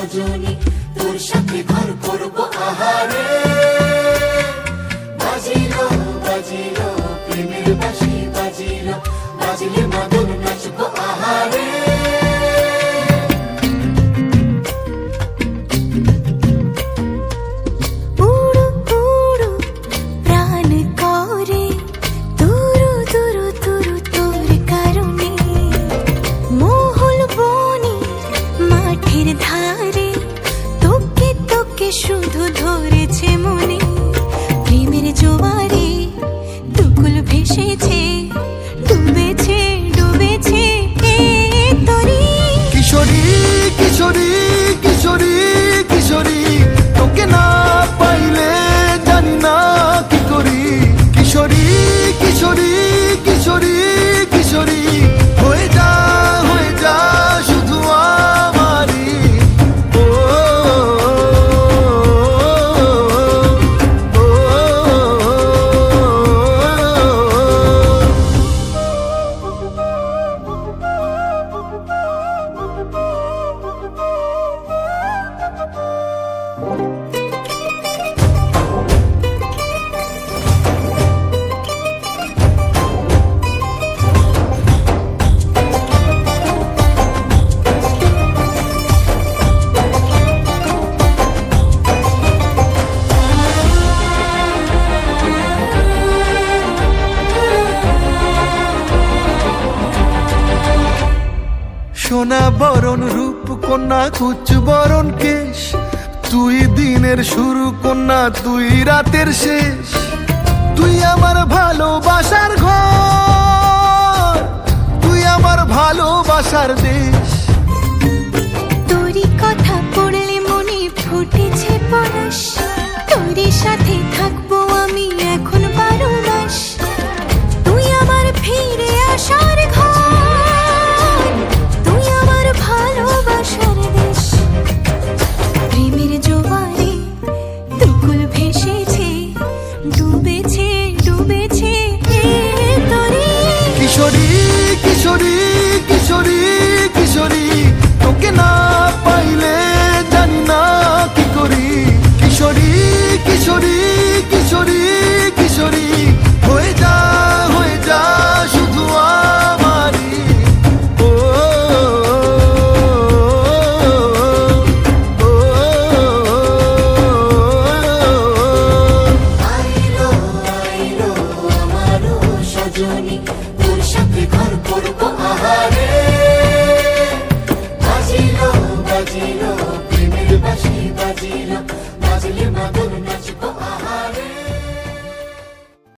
রজনী, তোর সাথে ঘর করব আহারে। বাজিলো বাজিলো প্রেমের বাঁশি, বাজিলো বাজিলে মদন নাচব আহারে। শুধু ধরেছে মনে প্রেমের জোয়ারে, দুকুল ভেসেছে, ডুবেছে ডুবেছে তরি। কিশোরী কিশোরী কিশোরী কিশোরী, তোকে না পাইলে জানি না কি করি। কিশোরী কিশোরী কিশোরী কিশোরী, হয়ে যা শুধু আমারই। সোনা বরণ রূপ কন্যা, কুচ বরণ কেশ, তুই দিনের শুরু কন্যা, তুই রাতের শেষ। তুই আমার ভালোবাসার ঘর, তুই আমার ভালোবাসার দেশ। তোরই কথা পড়লে মনে ফুটেছে পরশ, তোরই সাথে থাকবো